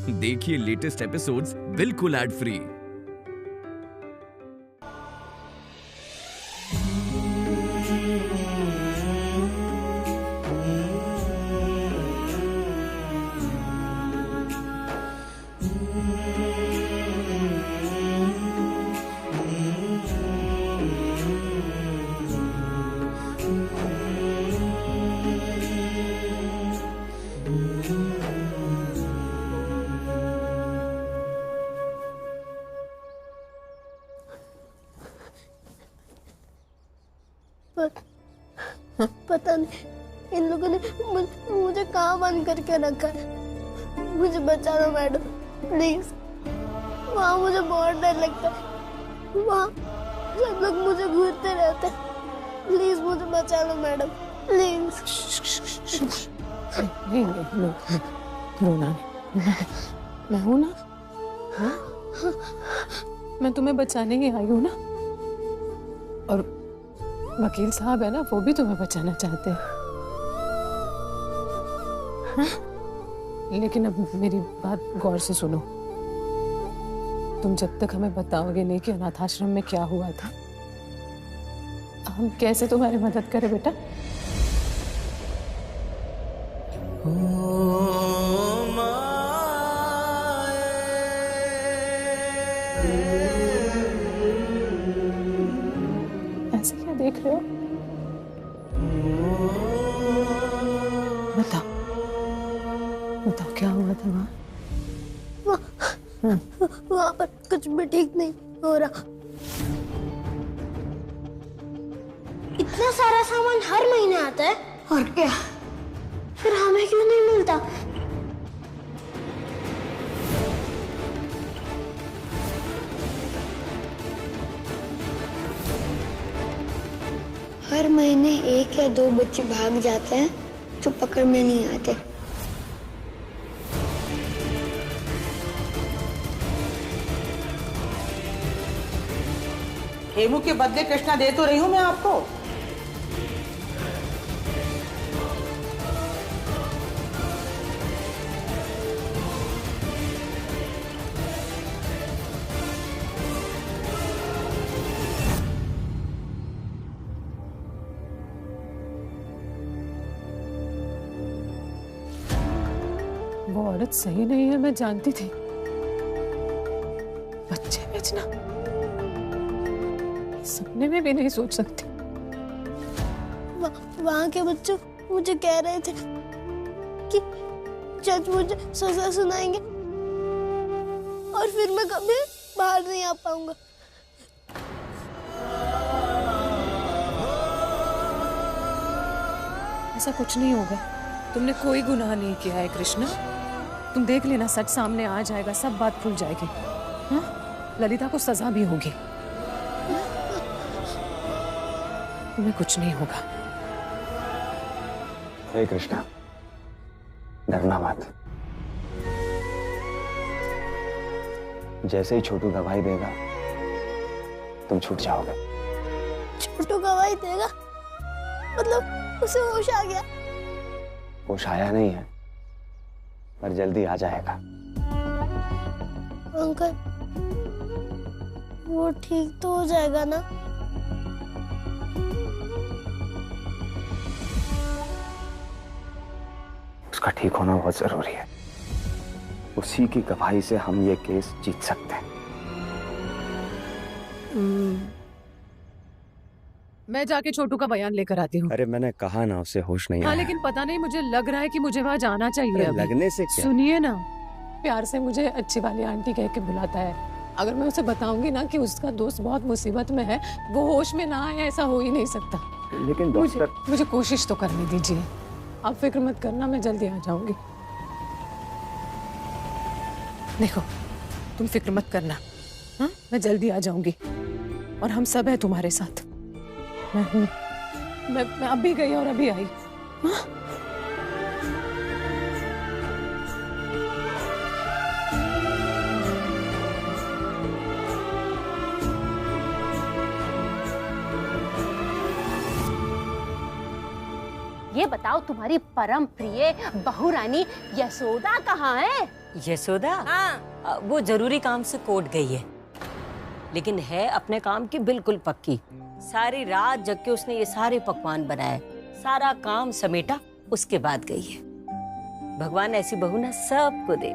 देखिए latest episodes बिल्कुल ad free. पता नहीं इन लोगों ने मुझे कहाँ बंद करके रखा है। मुझे बचा लो मैडम प्लीज। वहाँ मुझे बहुत डर लगता है। वहाँ सब लोग मुझे घूरते रहते हैं। प्लीज मुझे बचा लो मैडम प्लीज। नहीं रोना मैं हूँ ना। हाँ? मैं तुम्हें बचाने ही आई हूँ ना। और वकील साहब है ना, वो भी तुम्हें बचाना चाहते हैं। हाँ? लेकिन अब मेरी बात गौर से सुनो। तुम जब तक हमें बताओगे नहीं कि अनाथ आश्रम में क्या हुआ था, हम कैसे तुम्हारी मदद करें बेटा? ऐसे क्या देख रहे हो? बताओ बताओ क्या हुआ था वहाँ? वहाँ पर कुछ भी ठीक नहीं हो रहा। इतना सारा सामान हर महीने आता है और क्या फिर हमें क्यों नहीं मिलता? हर महीने 1 या 2 बच्चे भाग जाते हैं तो पकड़ में नहीं आते। हेमू के बदले कृष्णा दे तो रही हूं मैं आपको। वो औरत सही नहीं है, मैं जानती थी। बच्चे बेचना सपने में भी नहीं सोच सकती। वहाँ के बच्चे मुझे कह रहे थे कि जज मुझे सजा सुनाएंगे और फिर मैं कभी बाहर नहीं आ पाऊंगा। ऐसा कुछ नहीं होगा। तुमने कोई गुनाह नहीं किया है कृष्णा। तुम देख लेना, सच सामने आ जाएगा, सब बात खुल जाएगी। हाँ? ललिता को सजा भी होगी। तुम्हें कुछ नहीं होगा। हे कृष्णा, डरना मत। जैसे ही छोटू गवाही देगा तुम छूट जाओगे। छोटू गवाही देगा मतलब उसे होश आ गया? होश आया नहीं है पर जल्दी आ जाएगा। अंकल वो ठीक तो हो जाएगा ना? उसका ठीक होना बहुत जरूरी है। उसी की गवाही से हम ये केस जीत सकते हैं। मैं जाके छोटू का बयान लेकर आती हूँ। अरे मैंने कहा ना, उसे होश नहीं हाँ आया। लेकिन पता नहीं, मुझे लग रहा है कि मुझे वहां जाना चाहिए। अभी लगने से क्या? सुनिए ना, प्यार से मुझे अच्छी वाली आंटी कह के बुलाता है। अगर मैं उसे बताऊंगी ना कि उसका दोस्त बहुत मुसीबत में है, वो होश में ना आए, ऐसा हो ही नहीं सकता। लेकिन डॉक्टर, मुझे कोशिश तो करने दीजिए। आप फिक्र मत करना, मैं जल्दी आ जाऊंगी। देखो तुम फिक्र मत करना। हाँ, मैं जल्दी आ जाऊंगी और हम सब है तुम्हारे साथ। मैं हूँ। मैं अभी गई और अभी आई। हाँ? ये ये बताओ तुम्हारी परम प्रिय बहू रानी यशोदा कहाँ है? यशोदा? हाँ। वो जरूरी काम से कोर्ट गई है, लेकिन है अपने काम की बिल्कुल पक्की। सारी रात जग के उसने ये सारे पकवान बनाए, सारा काम समेटा, उसके बाद गई है। भगवान ऐसी बहू ना सबको दे।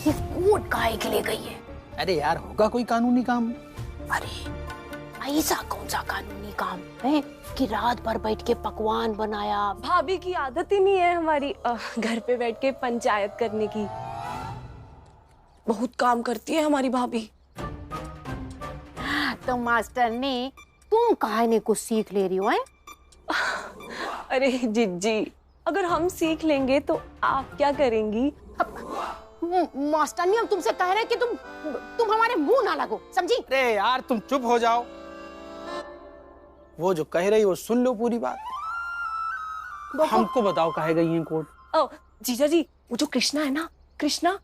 ये कोर्ट काहे के लिए गई है? अरे यार, होगा कोई कानूनी काम। अरे ऐसा कौन सा कानूनी काम है कि रात भर बैठ के पकवान बनाया? भाभी की आदत ही नहीं है हमारी घर पे बैठ के पंचायत करने की। बहुत काम करती है हमारी भाभी। तो मास्टर ने तुम काहे ने कुछ सीख ले रही हो? अरे जिज्जी, अगर हम सीख लेंगे तो आप क्या करेंगी? मास्टर ने हम तुमसे कह रहे हैं कि तुम हमारे मुंह ना लगो, समझी? अरे यार तुम चुप हो जाओ। वो जो कह रही वो सुन लो पूरी बात। हमको बताओ काहे गई हैं कोर्ट? ओ जीजा जी, वो जो कृष्णा है ना, कृष्णा,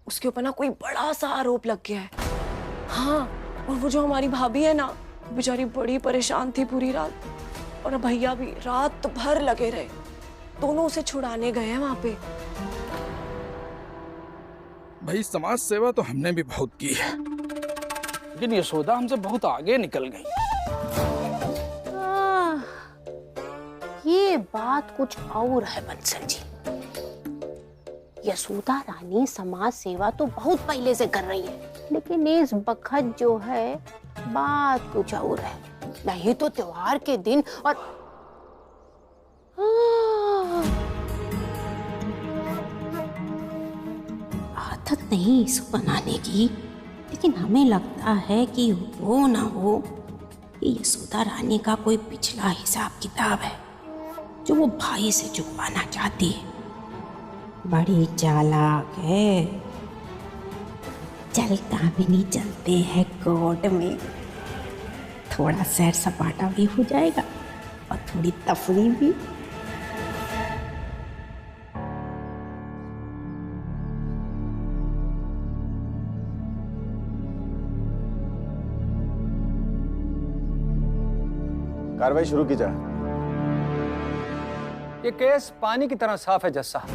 उसके ऊपर ना कोई बड़ा सा आरोप लग गया है। हाँ, और वो जो हमारी भाभी है ना, बेचारी बड़ी परेशान थी पूरी रात, और भैया भी रात भर लगे रहे, दोनों उसे छुड़ाने गए हैं वहां पे। भाई समाज सेवा तो हमने भी बहुत की है, लेकिन यशोदा हमसे बहुत आगे निकल गई। ये बात कुछ और है बंसल जी। यशोदा रानी समाज सेवा तो बहुत पहले से कर रही है, लेकिन इस बखत जो है बात कुछ और है। नहीं तो त्योहार के दिन और आदत नहीं इसको बनाने की, लेकिन हमें लगता है कि वो ना हो कि यशोदा रानी का कोई पिछला हिसाब किताब है जो वो भाई से चुकवाना चाहती है। बड़ी चालाक है। चल कामिनी, चलते हैं कोर्ट में, थोड़ा सैर सपाटा भी हो जाएगा और थोड़ी तफरी भी। कार्रवाई शुरू की जाए। ये केस पानी की तरह साफ है जज साहब।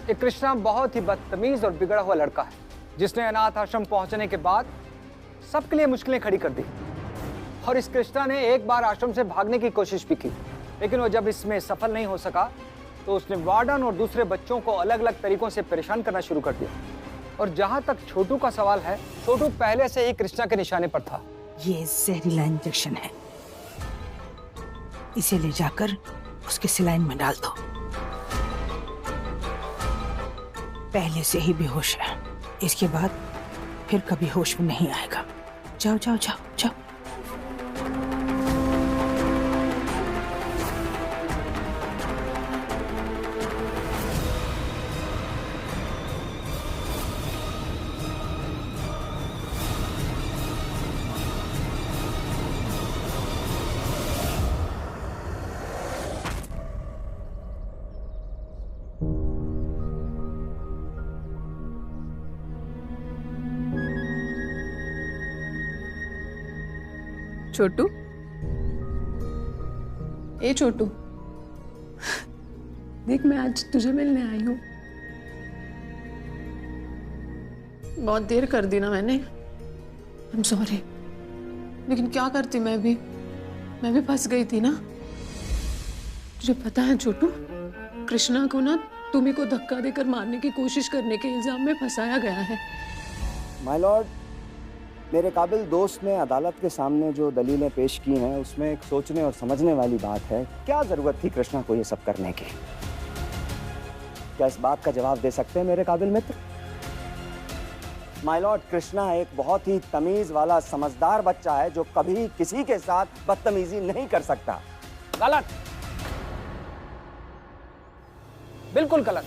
ये कृष्णा बहुत ही बदतमीज और बिगड़ा हुआ लड़का है, जिसने अनाथ आश्रम पहुंचने के बाद सबके लिए मुश्किलें खड़ी कर दी। और इस कृष्णा ने एक बार आश्रम से भागने की कोशिश भी की, लेकिन वो जब इसमें सफल नहीं हो सका तो उसने वार्डन और दूसरे बच्चों को अलग अलग तरीकों से परेशान करना शुरू कर दिया। और जहां तक छोटू का सवाल है, छोटू पहले से ही कृष्णा के निशाने पर था। ये जहरीला इंजेक्शन है, इसे ले जाकर उसके सिलाइन में डाल दो। पहले से ही बेहोश है, इसके बाद फिर कभी होश में नहीं आएगा। जाओ जाओ जाओ जाओ। छोटू, ए छोटू, देख मैं आज तुझे मिलने आई हूँ। बहुत देर कर दी ना मैंने, आई एम सॉरी। लेकिन क्या करती, मैं भी फंस गई थी ना। तुझे पता है छोटू, कृष्णा को ना तुम्ही को धक्का देकर मारने की कोशिश करने के इल्जाम में फंसाया गया है। माय लॉर्ड, मेरे काबिल दोस्त ने अदालत के सामने जो दलीलें पेश की हैं उसमें एक सोचने और समझने वाली बात है। क्या जरूरत थी कृष्णा को ये सब करने की? क्या इस बात का जवाब दे सकते हैं मेरे काबिल मित्र? माय लॉर्ड, कृष्णा एक बहुत ही तमीज वाला समझदार बच्चा है जो कभी किसी के साथ बदतमीजी नहीं कर सकता। गलत, बिल्कुल गलत।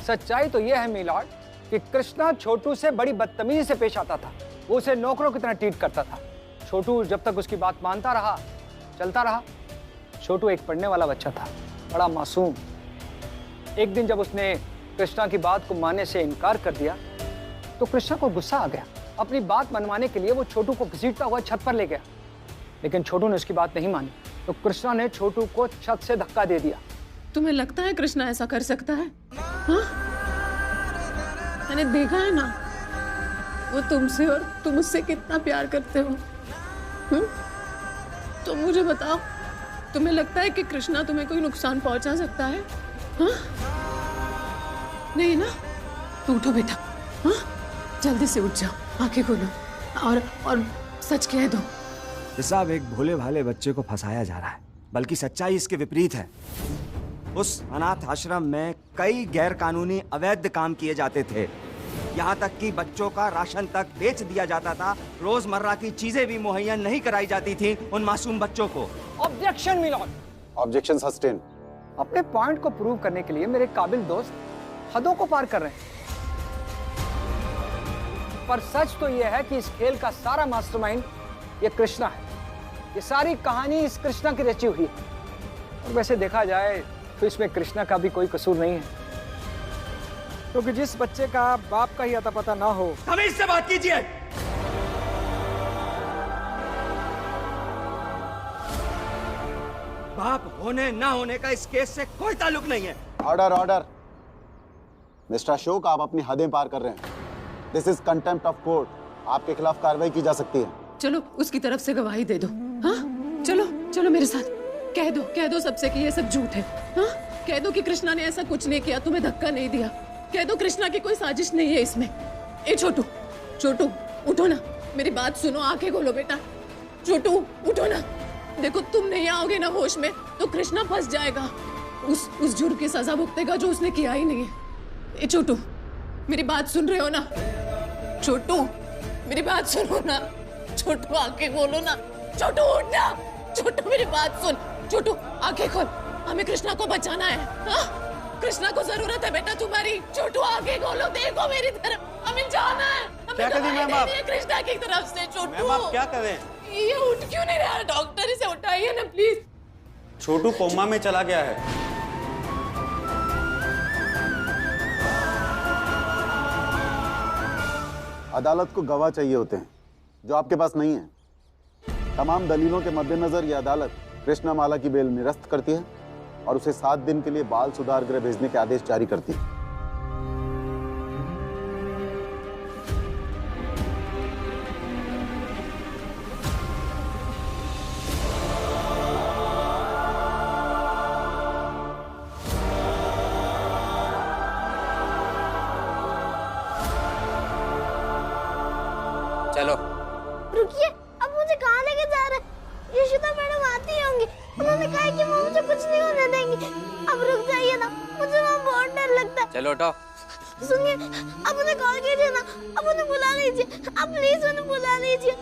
सच्चाई तो यह है मिलॉर्ड कि कृष्णा छोटू से बड़ी बदतमीजी से पेश आता था। वो उसे नौकरों की तरह ट्रीट करता था। छोटू जब तक उसकी बात मानता रहा, चलता रहा। छोटू एक पढ़ने वाला बच्चा था, बड़ा मासूम। एक दिन जब उसने कृष्णा की बात को मानने से इनकार कर दिया तो कृष्णा को गुस्सा आ गया। अपनी बात मनवाने के लिए वो छोटू को घसीटता हुआ छत पर ले गया, लेकिन छोटू ने उसकी बात नहीं मानी, तो कृष्णा ने छोटू को छत से धक्का दे दिया। तुम्हें लगता है कृष्णा ऐसा कर सकता है? हाँ? मैंने देखा है ना, वो तुमसे और तुम उससे कितना प्यार करते हो। तो मुझे बताओ, तुम्हें लगता है कि कृष्णा तुम्हें कोई नुकसान पहुंचा सकता है? हाँ? नहीं ना? तो उठो बेटा, हाँ? जल्दी से उठ जाओ, आंखें खोलो और सच कह दो। साहब, एक भोले भाले बच्चे को फंसाया जा रहा है, बल्कि सच्चाई इसके विपरीत है। उस अनाथ आश्रम में कई गैर कानूनी अवैध काम किए जाते थे। यहाँ तक कि बच्चों का राशन तक बेच दिया जाता था। रोजमर्रा की चीजें भी मुहैया नहीं कराई जाती थी उन मासूम बच्चों को। Objection my lord. Objection sustain. अपने पॉइंट को प्रूव करने के लिए मेरे काबिल दोस्त हदों को पार कर रहे हैं, पर सच तो यह है कि इस खेल का सारा मास्टरमाइंड ये कृष्णा है। ये सारी कहानी इस कृष्णा की रची हुई है। और वैसे देखा जाए तो इसमें कृष्णा का भी कोई कसूर नहीं है, क्योंकि जिस बच्चे का बाप का ही अता पता ना हो। तमीज से बात कीजिए। बाप होने ना होने का इस केस से कोई ताल्लुक नहीं है। Order order. मिस्टर अशोक, आप अपनी हदें पार कर रहे हैं। This is contempt of court. आपके खिलाफ कार्रवाई की जा सकती है। चलो उसकी तरफ से गवाही दे दो। हाँ, चलो चलो मेरे साथ। कह दो सबसे कि ये सब झूठ है। हाँ, कह दो कि कृष्णा ने ऐसा कुछ नहीं किया, तुम्हें धक्का नहीं दिया। कह दो कृष्णा की कोई साजिश नहीं है इसमें। ए छोटू, छोटू उठो ना, मेरी बात सुनो, आंखें खोलो बेटा। छोटू उठो ना, देखो तुम नहीं आओगे ना होश में तो कृष्णा फंस जाएगा। उस जुर्म की सजा भुगतेगा जो उसने किया ही नहीं है। ए छोटू, मेरी बात सुन रहे हो ना? छोटू मेरी बात सुनो ना। छोटू आंखें खोलो ना। छोटू उठ ना। छोटू मेरी बात सुन। छोटू आंखें खोल, हमें कृष्णा को बचाना है। हाँ? कृष्णा को जरूरत है बेटा तुम्हारी। छोटू आंखें खोलो, देखो मेरी तरफ, हमें जाना है। क्या कर रही मैम आप? कृष्णा की तरफ से। छोटू मैम आप क्या कर रहे हैं? ये उठ क्यों नहीं रहा? डॉक्टर इसे उठाइए ना प्लीज। छोटू कोमा में चला गया है। अदालत को गवाह चाहिए होते हैं, जो आपके पास नहीं है। तमाम दलीलों के मद्देनजर यह अदालत कृष्णा माला की बेल निरस्त करती है और उसे 7 दिन के लिए बाल सुधार गृह भेजने के आदेश जारी करती है। चलो रुकिए, अब मुझे कहाँ लेके जा रहे हैं? यशोदा मैडम आती होंगी, उन्होंने कहा कि वो मुझे कुछ नहीं होने देंगी। अब रुक जाइए ना, मुझे वहाँ बहुत डर लगता है। चलो उठो। सुनिए, अब उन्हें कॉल कीजिए ना, अब उन्हें बुला लीजिए, अब प्लीज उन्हें बुला लीजिए।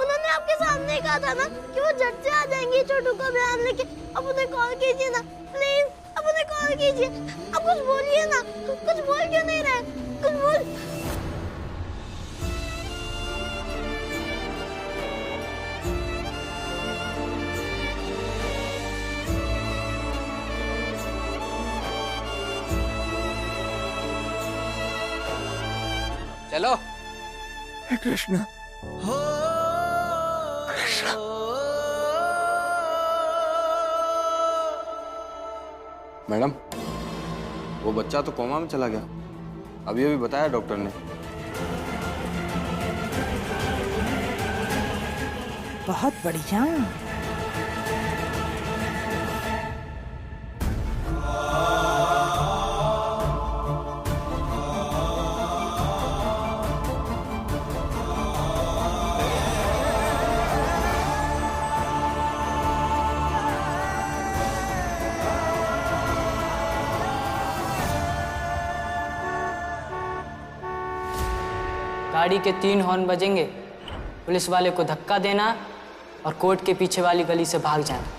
उन्होंने आपके सामने कहा था ना कि वो झट से आ जाएंगे छोटू को बयान लेके। अब उन्हें कॉल कीजिए ना प्लीज, अब उन्हें कॉल कीजिए। अब कुछ बोलिए ना, कुछ बोल क्यों नहीं रहे? कुछ बोल। चलो। कृष्णा, मैडम, वो बच्चा तो कोमा में चला गया, अभी अभी बताया डॉक्टर ने। बहुत बढ़िया। गाड़ी के 3 हॉर्न बजेंगे, पुलिस वाले को धक्का देना और कोर्ट के पीछे वाली गली से भाग जाना।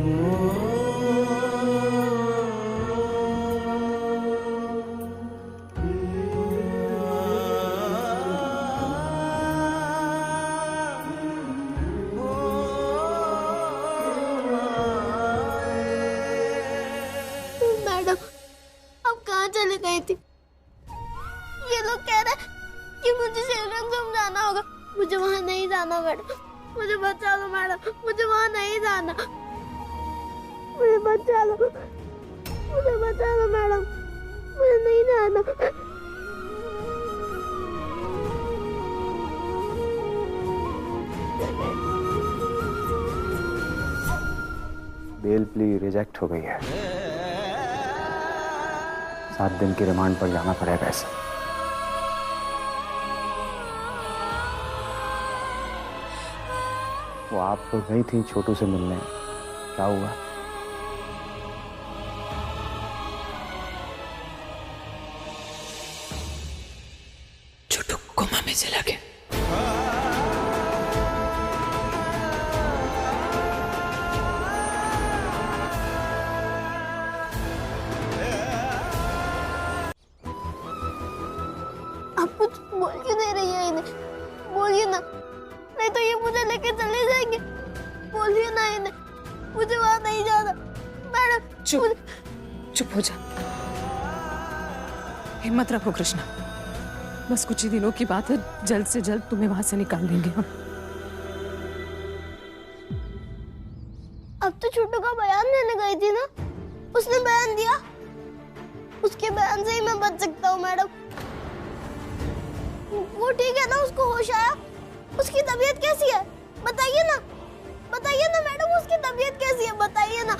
Oh लोग कह रहे हैं कि मुझे चिल्ड्रंस होम जाना होगा। मुझे वहाँ नहीं जाना मैडम, मुझे बचा लो मैडम, मुझे वहाँ नहीं जाना, मुझे बचा लो, मुझे बचा लो मैडम, मुझे नहीं जाना। बेल प्ली रिजेक्ट हो गई है। 7 दिन की रिमांड पर जाना पड़ेगा इसे। वो आप तो गई थी छोटू से मिलने, क्या हुआ? छोटू कोमा में चला गया। आप कुछ बोल क्यों नहीं रही है इन्हें? बोलिए ना, नहीं तो ये मुझे लेके चले जाएंगे। बोलिए ना इन्हें, मुझे वहाँ नहीं जाना मैडम। चुप हो जा, हिम्मत रखो कृष्णा, बस कुछ ही दिनों की बात है, जल्द से जल्द तुम्हें वहां से निकाल लेंगे हम। अब तो छोटू का बयान देने गई थी ना, उसने बयान दिया, उसके बयान से ही मैं बच सकता हूँ मैडम। वो ठीक है ना, उसको होश आया? उसकी तबीयत कैसी है बताइए ना, बताइए ना मैडम, उसकी तबीयत कैसी है बताइए ना।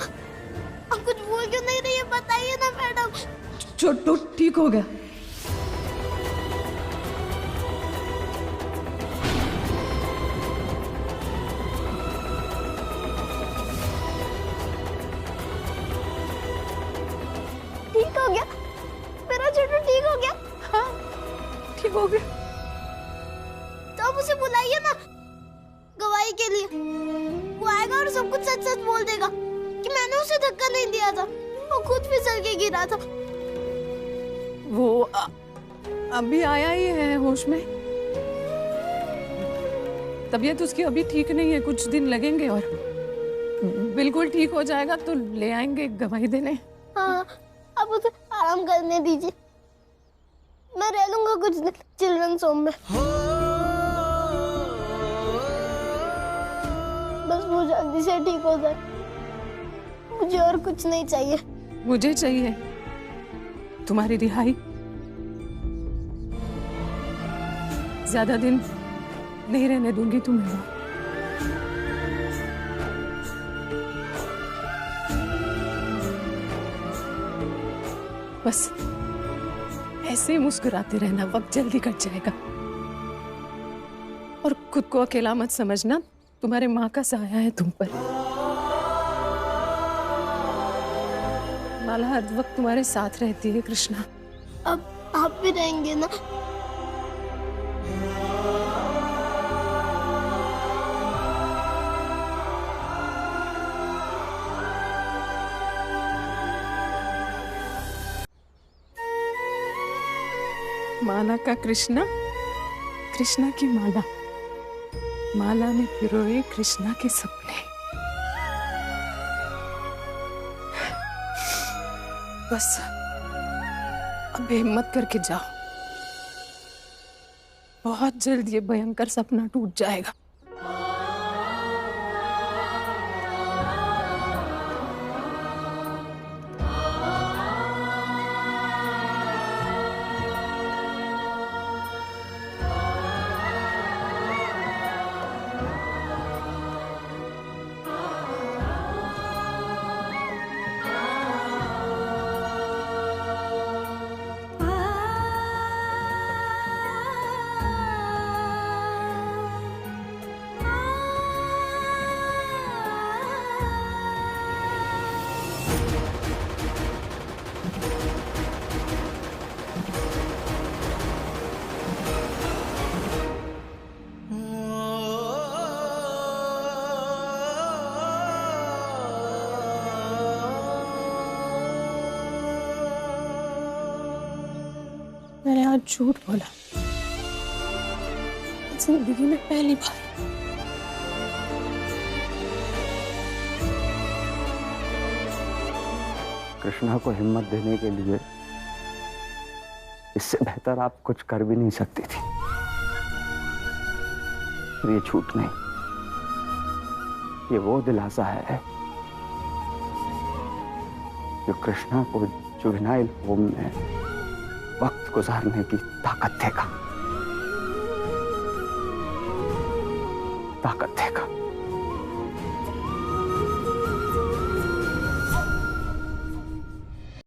अब कुछ बोल क्यों नहीं रही है बताइए ना मैडम। छोटू ठीक हो गया। ठीक हो गया मेरा छोटू, ठीक हो गया? हाँ ठीक हो गया। तो आप उसे बुलाइए ना गवाही के लिए, वो आएगा और सब कुछ सच सच बोल देगा कि मैंने उसे धक्का नहीं दिया था, वो खुद फिसल के गिरा था। वो अभी आया ही है होश में, तबीयत उसकी अभी ठीक नहीं है, कुछ दिन लगेंगे और बिल्कुल ठीक हो जाएगा तो ले आएंगे गवाही देने। हाँ अब उसे आराम करने दीजिए, मैं रह लूंगा कुछ दिन चिल्ड्रंस होम में। बस वो जल्दी से ठीक हो जाए, मुझे और कुछ नहीं चाहिए। मुझे चाहिए तुम्हारी रिहाई। ज्यादा दिन नहीं रहने दूंगी तुम्हें वहां। बस ऐसे ही मुस्कुराते रहना, वक्त जल्दी कट जाएगा। और खुद को अकेला मत समझना, तुम्हारे माँ का साया है तुम पर। माला हर वक्त तुम्हारे साथ रहती है कृष्णा। अब आप भी रहेंगे ना? माला का कृष्णा, कृष्णा की माला, माला में पिरोए कृष्णा के सपने। बस अब हिम्मत करके जाओ, बहुत जल्द ये भयंकर सपना टूट जाएगा। मैंने आज झूठ बोला, जिंदगी में पहली बार। कृष्णा को हिम्मत देने के लिए इससे बेहतर आप कुछ कर भी नहीं सकती थी। ये झूठ नहीं, ये वो दिलासा है जो कृष्णा को जुवेनाइल होम में वक्त गुजारने की ताकत देगा, ताकत देगा।